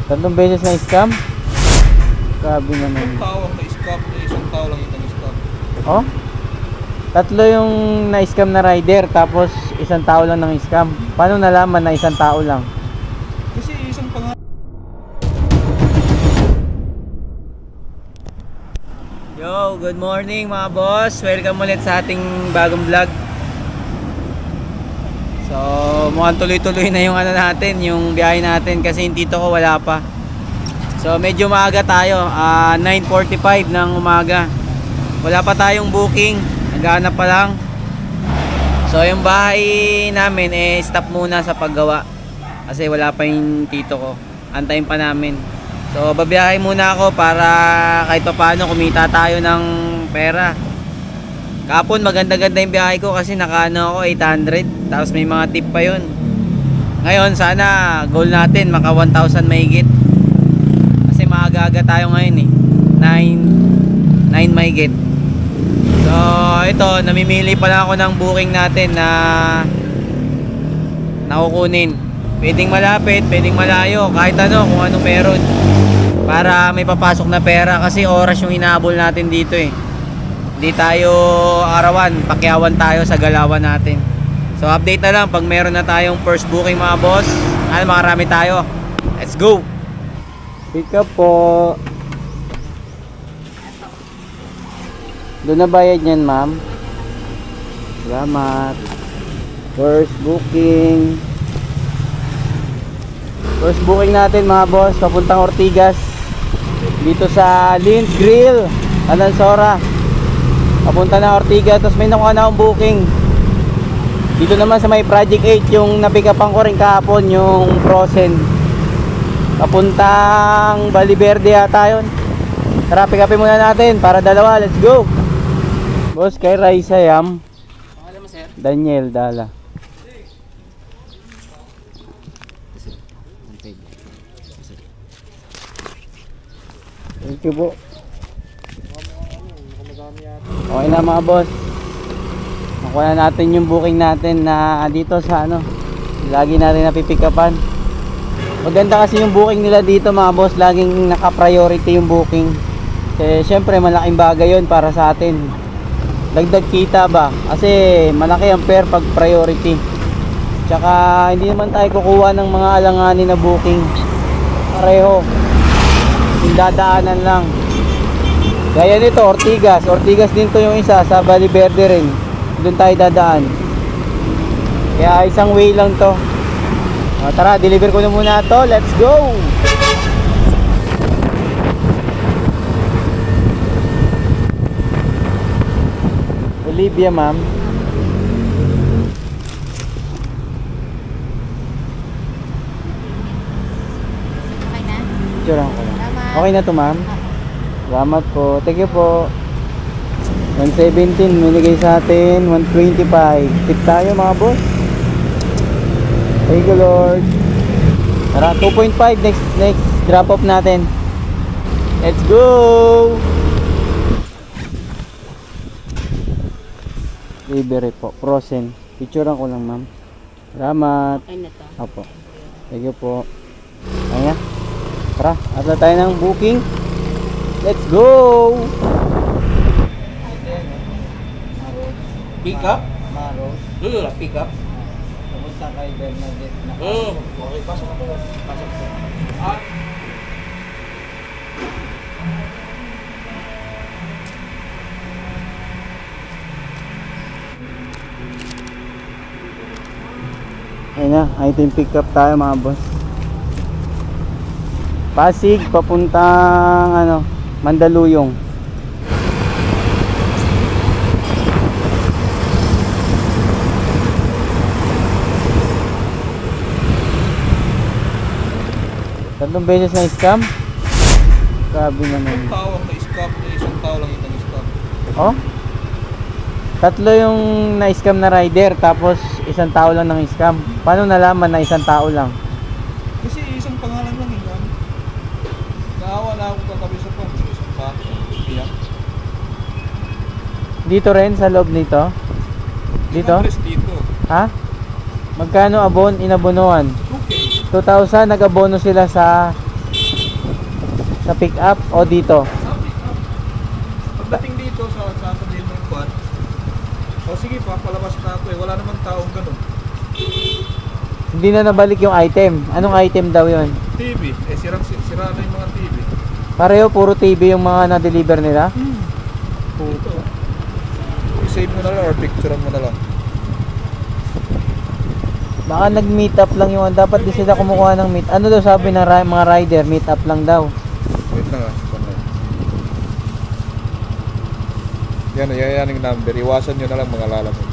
Tatlong beses na scam? Grabe naman. Isang tao ang na-scam, isang tao lang yung na-scam. Oh? Tatlo yung na-scam na rider, tapos isang tao lang nang scam. Paano nalaman na isang tao lang? Kasi isang pangalan. Yo, good morning mga boss. Welcome ulit sa ating bagong vlog. So, mukhang tuloy-tuloy na yung natin, yung biyahe natin kasi yung tito ko wala pa. So, medyo maaga tayo, 9:45 ng umaga. Wala pa tayong booking, naghahanap pa lang. So, yung bahay namin stop muna sa paggawa kasi wala pa yung tito ko. Antayin pa namin. So, babiyahe muna ako para kahit pa paano kumita tayo ng pera. Kapon maganda-ganda yung biyahe ko kasi nakaano ako 800, tapos may mga tip pa yun. Ngayon sana goal natin maka 1,000 mahigit. Kasi maaga-aga tayo ngayon 9 mahigit. So ito, namimili pa lang ako ng booking natin na nakukunin. Pwedeng malapit, pwedeng malayo, kahit ano, kung anong meron. Para may papasok na pera kasi oras yung inaabol natin dito Hindi tayo arawan, pakyawan tayo sa galawan natin. So update na lang pag meron na tayong first booking mga boss. Makarami tayo. Let's go. Pick up po. Doon na bayad niyan ma'am. Salamat. First booking. First booking natin mga boss, papuntang Ortigas. Dito sa Lynn's Grill, Alansora. Papunta na Ortigas, tapos may nakuha na akong booking. Dito naman sa may Project 8, yung napikapan ko rin kahapon, yung Frozen. Papuntang Baliverde yata yun. Tara, pick upin muna natin para dalawa, let's go. Boss, kay Raisa Yam. Pangalan mo sir? Daniel Dala. Thank you po. Okay na mga boss. Nakuha na natin yung booking natin na dito sa lagi natin napipikapan. Maganda kasi yung booking nila dito mga boss, laging naka-priority yung booking. Kasi syempre malaking bagay yun para sa atin. Dagdag kita ba? Kasi malaki ang fare pag priority. Tsaka hindi naman tayo kukuha ng mga alanganin na booking. Pareho. Yung dadaanan lang. Gaya nito, Ortigas. Ortigas din to yung isa, sa Baliverde rin. Doon tayo dadaan. Kaya isang way lang to. Tara, deliver ko na muna to. Let's go! Olivia, ma'am. Okay na? Tsurang ko lang. Salamat. Okay na to, ma'am? Salamat po. Thank you po. 117 minigay sa atin. 125. Tip tayo mga boss. Thank you Lord. Tara, 2.5 next drop off natin. Let's go. Libre po. Frozen. Picturean ko lang ma'am. Salamat. Okay na to. Opo. Thank you po. Ayan. Tara, at na tayo ng booking. Let's go! Pick up? Maros. Doon lang, pick up. Pumunta kay Bernadette na Okay, pasok na po. Pasok po. Ayun na, item pick up tayo mga boss. Pasig, papuntang Mandaluyong. Tatlong beses na scam? Grabe naman. Isang tao ang na-scam, isang tao lang yung na-scam. Oh? Tatlo yung na-scam na rider, tapos isang tao lang nang scam. Paano nalaman na isang tao lang? Kasi isang pangalan lang yan. Naawa na akong katabi sa pang. Isang bata. Iyak. Dito rin sa loob nito? Dito? Address dito. Ha? Magkano inabonoan? Okay. 2,000 nag-abono sila sa Sa pick up o dito? Pagdating dito sa sasabihin mo yung kwan, o sige pa, palabas na ako eh. Wala namang taong ganun. Hindi na nabalik yung item. Anong item daw yon? TV. Eh, sira na yung mga TV. Pareho, puro TV yung mga na-deliver nila? Ito. I-save mo na lang or picture mo na lang. Baka nag-meet up lang yung dapat di sila kumukuha ng meet. Ano daw sabi ng mga rider, meet up lang daw. Wait na nga. Yan yung number. Iwasan nyo na lang mga lalamog.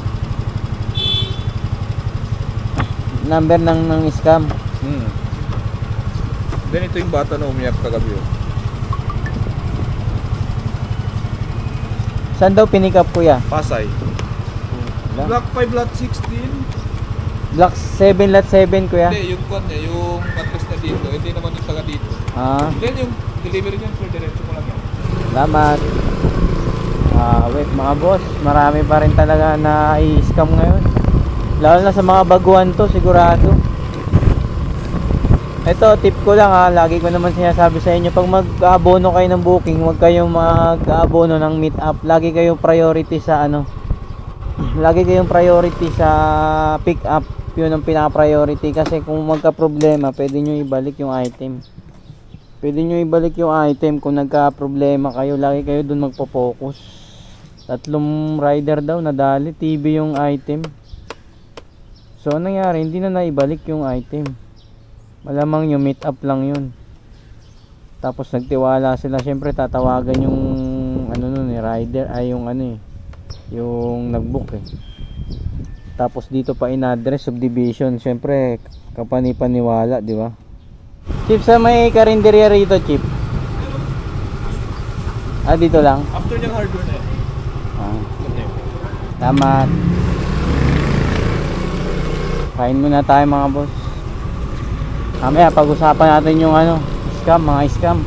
Number ng scam. Then ito yung bata na umiyak kagabi. Saan daw pinick up kuya? Pasay. Block 5, lot 16. Block 7, lot 7 kuya. Hindi, yung kwan niya, yung matras na dito. Hindi naman yung taga dito. Then yung delivery niya, sir, diretso mo lang yan. Salamat. Wait mga boss, marami pa rin talaga na i-scam ngayon. Lalo na sa mga baguhan to, sigurado. Ito, tip ko lang lagi ko naman sinasabi sa inyo, pag mag-aabono kayo ng booking, huwag kayong mag-aabono ng meet up. Lagi kayong priority sa lagi kayong priority sa pick up. Yun ang pinaka-priority kasi kung magka-problema, pwede nyo ibalik yung item. Pwede nyo ibalik yung item kung nagka-problema kayo. Lagi kayo dun magpo-focus. 3 rider daw nadali, TV yung item. So anong nangyari? Hindi na naibalik yung item. Malamang yung meet up lang yun. Tapos nagtiwala sila. Siyempre tatawagan yung rider ay yung yung nagbook eh. Tapos dito pa in-address subdivision. Siyempre kapani-paniwala, di ba? Chief, sa may karinderya rito, Chief? Dito lang? After niyang hardware na yan. Salamat. Kain muna tayo mga boss. Mamaya pag-usapan natin yung scam, mga scam.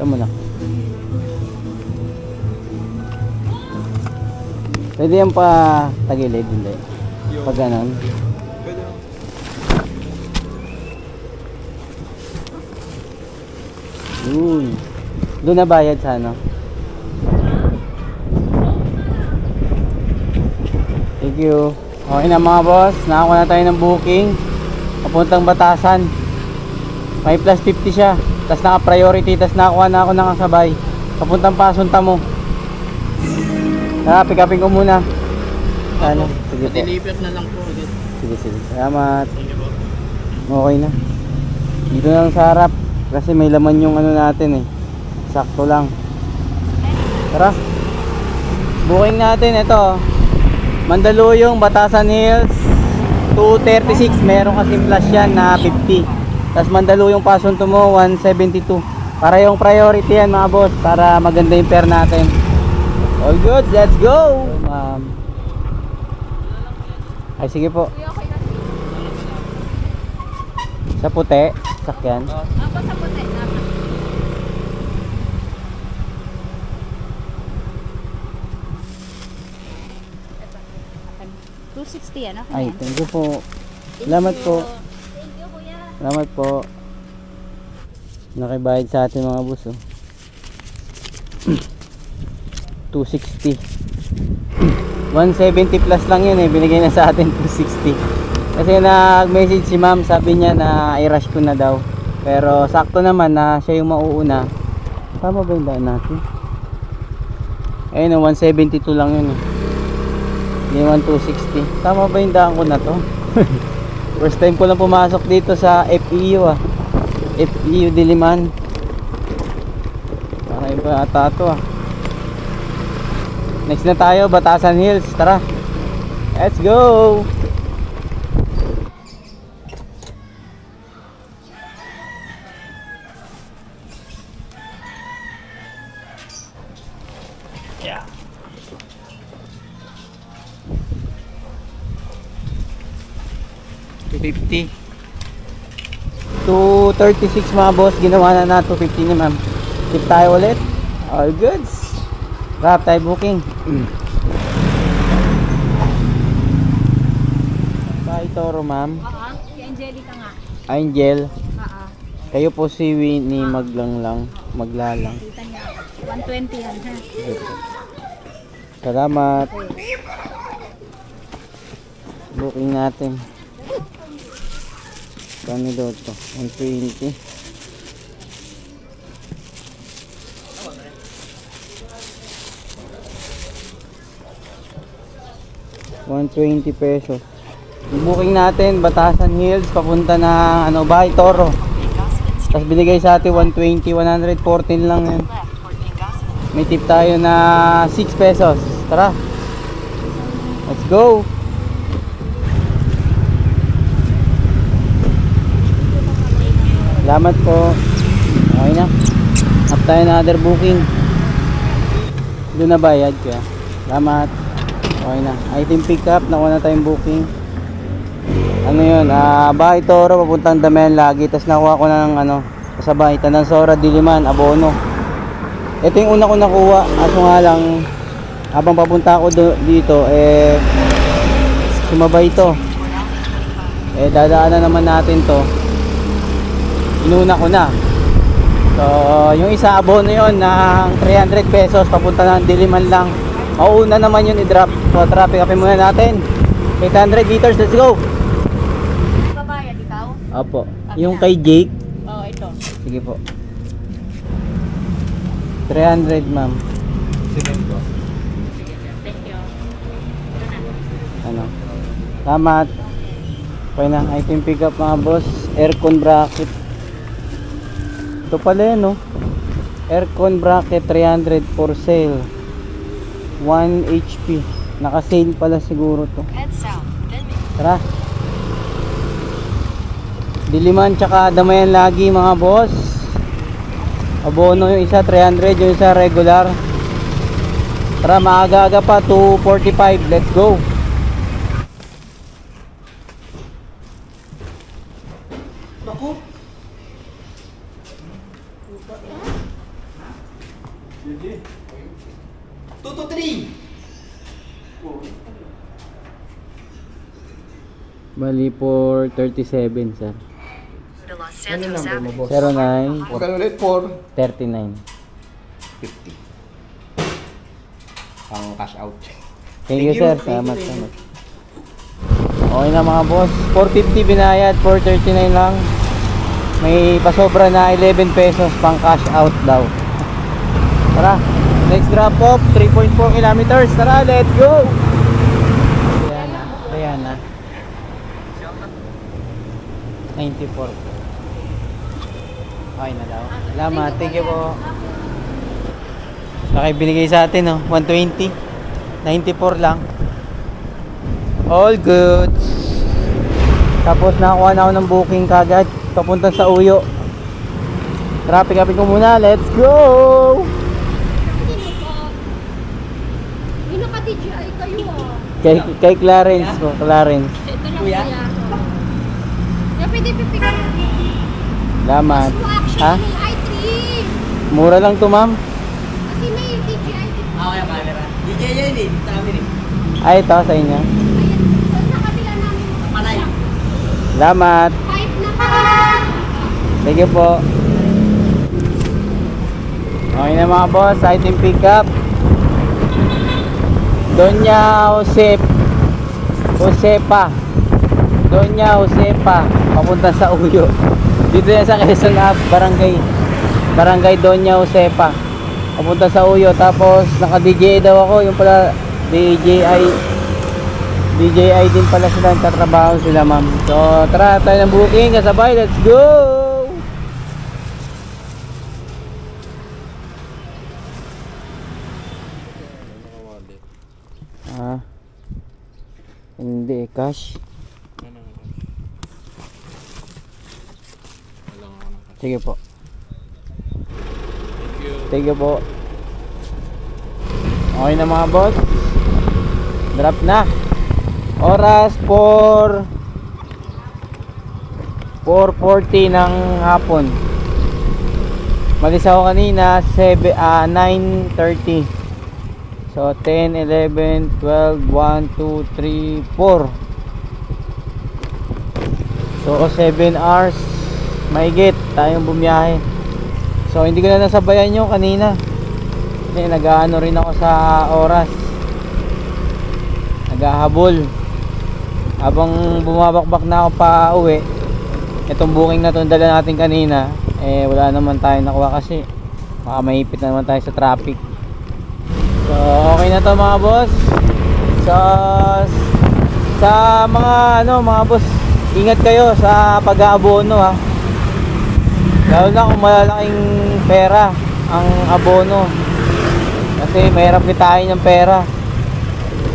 Ito muna. Pwede yan pa tagilid, hindi. Pag ganon. Pwede lang. Yun. Doon na bayad sa Thank you. Okay na mga boss, nakakuha na tayo ng booking papuntang Batasan. May plus 50 siya. Tapos naka-priority, tapos nakakuha na ako ng kasabay papuntang Pasunta mo. Pick upin ko muna. Sige po. Deliver na lang po ulit. Sige. Salamat. Okay na. Dito na lang sa harap kasi may laman yung natin eh. Sakto lang. Tara. Booking natin ito. Mandaluyong, Batasan Hills 236. Meron kasi flash yan na 50. Tapos Mandaluyong Pasunto mo 172. Para yung priority yan mga boss, para maganda yung pair natin. All good, let's go. Ay sige po. Sa puti, sakyan. Ako sa puti. 260 yan, okay. Ay, thank you po. Salamat po. Thank you, kuya. Salamat po. Nakibayad sa atin mga boss. 260. 170 plus lang yun eh. Binigay na sa atin 260. Kasi nag-message si ma'am, sabi niya na i-rush ko na daw. Pero sakto naman na siya yung mauuna. Tama ba yung daan natin? Ayun, 172 lang yun eh. Hindi naman 260. Tama ba yung daan ko na to? First time ko lang pumasok dito sa FEU FEU Diliman. Para iba ata to Next na tayo, Batasan Hills. Tara. Let's go. Yeah. $250. 236 mga boss. Ginawa na 250 ni ma'am. Tip tayo ulit. All goods. Wrap tayo booking. Bye Toro ma'am. Oo. Si Angelica nga. Angel. Oo. Kayo po si Winnie Maglalang. Kita niya. 120 yan ha. Salamat. Booking natin. Kano daw ito? 120. $120. Yung booking natin, Batasan Hills, papunta na ano ba, Toro. Tapos binigay sa atin 120, 114 lang yan. May tip tayo na $6. Tara. Let's go. Salamat po. Okay na. Up tayo na other booking. Doon na bayad kaya. Salamat. Okay na. Item pick up. Nakuha na tayong booking. Ano yun? Bahay Toro. Papuntang Damian lagi. Tapos nakuha ko na ng ano. Kasabay. Tanansora, Diliman, Abono. Ito yung una ko nakuha. Aso nga lang. Habang papunta ako dito. Sumabay ito. Dadaanan naman natin to. Inuna ko na. So, yung isa abono yon ng $300 papunta ng Diliman lang. Mauuna naman yun i-drop. So, traffic upin muna natin. 800 liters, let's go. Babayad ikaw? Opo. Yung kay Jake. Oo, ito. Sige po. 300 ma'am. Thank you. Ano? Salamat. Okay na. Item pick up mga boss. Aircon bracket. Ito pala yan, no? Aircon bracket 300 for sale. 1 HP. Naka-sale pala siguro to. Tara. Diliman tsaka Damayan lagi mga boss. Abono yung isa 300, yung isa regular. Tara, maaga-aga pa 2:45. Let's go. Naku! 2 to 3! Bali for 37 sir. Ano number mo, boss? 09 Magkano ulit? 4? 39. 50. Pang cash out. Thank you sir. Salamat. Okay na mga boss. 450 binayad, 439 lang. May pasobra na $11 pang cash out daw. Tara, next drop off 3.4 kilometers. Tara, let's go. Rihanna. 94. Okay na daw. Salamat. Thank you po. Okay, binigay sa atin, no? 120. 94 lang. All good. Tapos nakakuha na ako ng booking kagad. Papunta sa Uyo. Traffic upin ko muna. Let's go! Yung naka-DJI kayo ah. Kay Clarence po. Clarence. Ito na kuya. Kaya pwede pipikan. Salamat. Mas mo action Ha? yung i3. Mura lang to ma'am. Kasi may DJI. Okay, camera. DJ yan eh, sa amin eh. Ay, ito sa inyo. Ayan. So, sa kabila namin. Panay. Salamat. 5 na pa. Thank you po. Okay na mga boss. Item pick up. Doña Josepa. Doña Josepa. Papunta sa Uyo. Dito yan sa Quezon Ave, Barangay Doña Josepa. Papunta sa Uyo. Tapos naka-DJI daw ako. Yung pala DJI din pala sila. Tatrabaho sila ma'am. So tara tayo ng booking. Kasabay. Let's go! Hindi, cash. Sige po. Thank you po. Okay na mga boss. Drop na. Oras 4:40 ng hapon. Malis ako kanina 9:30. So 10, 11, 12, 1, 2, 3, 4. So 7 hours mahigit tayong bumiyahe. So hindi ko na nasabayan yung kanina kasi nag-aano rin ako sa oras, naghahabol habang bumabakbak na ako pa uwi. Itong booking na to dala natin kanina, eh wala naman tayong nakuha kasi baka mahipit na naman tayo sa traffic. So okay na to mga boss. So sa mga mga boss, ingat kayo sa pag-aabono ha. Lalo na kung malalaking pera ang abono. Kasi mahirap kitain ng pera.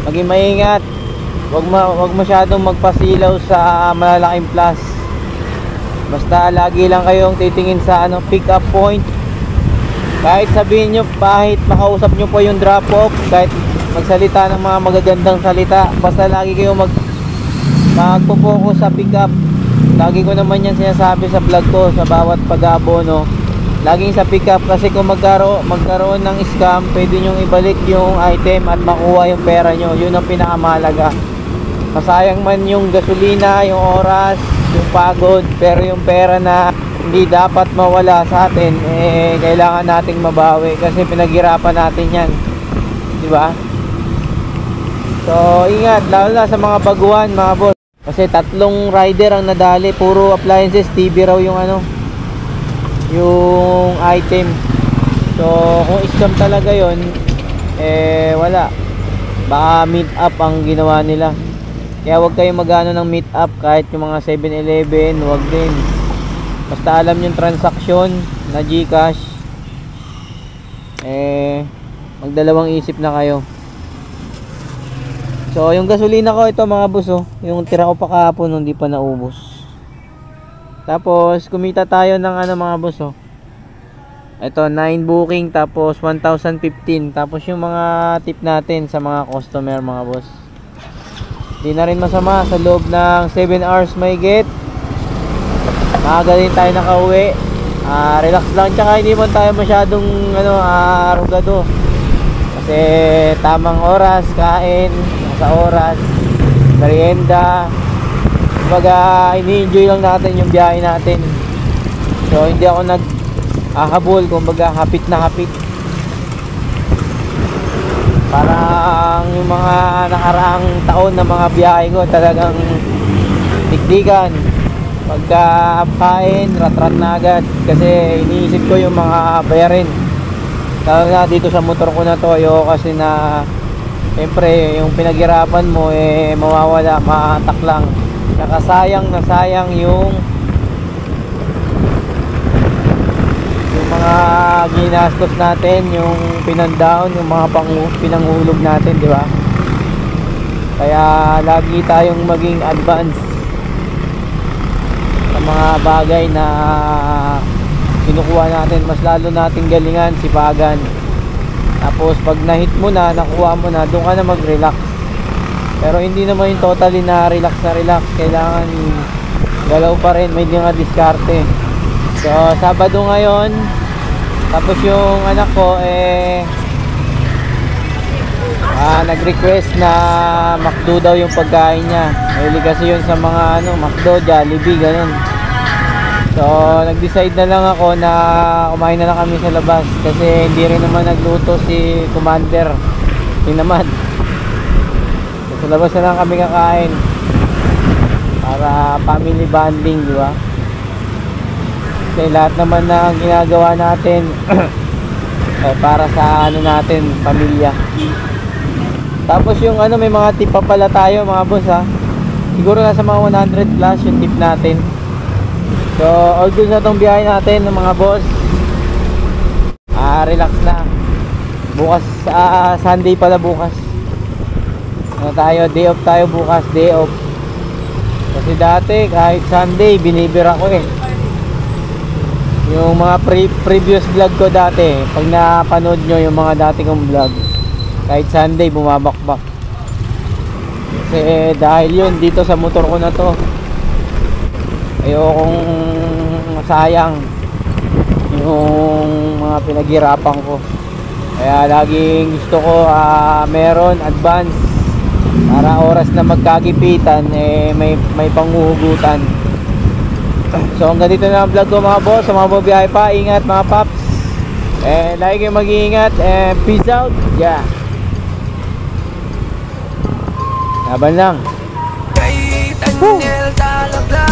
Maging maingat. Wag masyadong magpasilaw sa malalaking plus. Basta lagi lang kayong titingin sa pick up point. Kahit sabihin nyo, kahit makausap nyo po yung drop off, kahit magsalita ng mga magagandang salita, basta lagi kayong magpo-focus sa pick up. Lagi ko naman yan sinasabi sa vlog ko sa bawat pag-aabono. Laging sa pick up kasi kung magkaroon ng scam, pwede nyong ibalik yung item at makuha yung pera nyo. Yun ang pinakamahalaga. Masayang man yung gasolina, yung oras, yung pagod, pero yung pera na hindi dapat mawala sa atin, eh kailangan nating mabawi kasi pinaghirapan natin yan, di ba? So ingat, lalo na sa mga baguhan mga boss. Kasi 3 rider ang nadali, puro appliances, TV raw yung yung item. So kung scam talaga yon, eh wala, baka meet up ang ginawa nila. Kaya wag kayong magano ng meet up, kahit yung mga 7-Eleven, wag din. Basta alam yung transaksyon na GCash, eh magdalawang isip na kayo. So yung gasolina ko ito mga boss, yung tira ko pa kahapon hindi pa naubos. Tapos kumita tayo ng mga boss, ito 9 booking tapos 1,015. Tapos yung mga tip natin sa mga customer mga boss, di na rin masama. Sa loob ng 7 hours mahigit, maaga din tayo nakauwi. Relax lang, tsaka hindi man tayo masyadong arugado kasi tamang oras kain, sa oras, merienda. Kumbaga ini-enjoy lang natin yung biyahe natin. So hindi ako nag-ahabol, kumbaga hapit na hapit. Parang yung mga nakaraang taon na mga biyahe ko talagang dikdikan. Pagka kain, rat-rat na agad kasi iniisip ko yung mga bayarin. Lalo na dito sa motor ko na to, ayoko kasi na siyempre yung pinaghirapan mo mawawala, maatak lang. Saka sayang na sayang yung mga ginastos natin, yung pinandown, yung mga pinanghulog natin, di ba? Kaya lagi tayong maging advance sa mga bagay na kinukuha natin. Mas lalo nating galingan, sipagan. Tapos pag na-hit mo na, nakuha mo na, doon ka na mag-relax. Pero hindi naman yung totally na relax. Kailangan galaw pa rin, may mga diskarte. So Sabado ngayon, tapos yung anak ko nag-request na McDo daw yung pagkain niya. Mahilig kasi yun sa mga McDo, Jollibee, ganun. So nag-decide na lang ako na kumain na lang kami sa labas kasi hindi rin naman nagluto si Commander, tinamad. So, sa labas na lang kami kakain para family bonding, di ba? Kasi lahat naman na ginagawa natin para sa natin, pamilya. Tapos yung may mga tip pa pala tayo mga boss ha. Siguro nasa mga 100 plus yung tip natin. So all good na tong biyahe natin ng mga boss. Relax na. Bukas Sunday pala bukas. Day off tayo bukas, day off. Kasi dati kahit Sunday binibira ko yung mga previous vlog ko dati. Pag napanood nyo yung mga dati kong vlog, Kahit Sunday bumabakbak. Kasi dahil yun dito sa motor ko na to, ayokong sayang yung mga pinaghirapan ko. Kaya laging gusto ko meron advance para oras na magkagipitan may panghuhugutan. So hanggang dito na ang vlog ko mga boss. Sa mga bubiyahe pa, ingat mga paps, lagi kayong mag-iingat, peace out. Yeah, laban lang. Kay Daniel Talabla.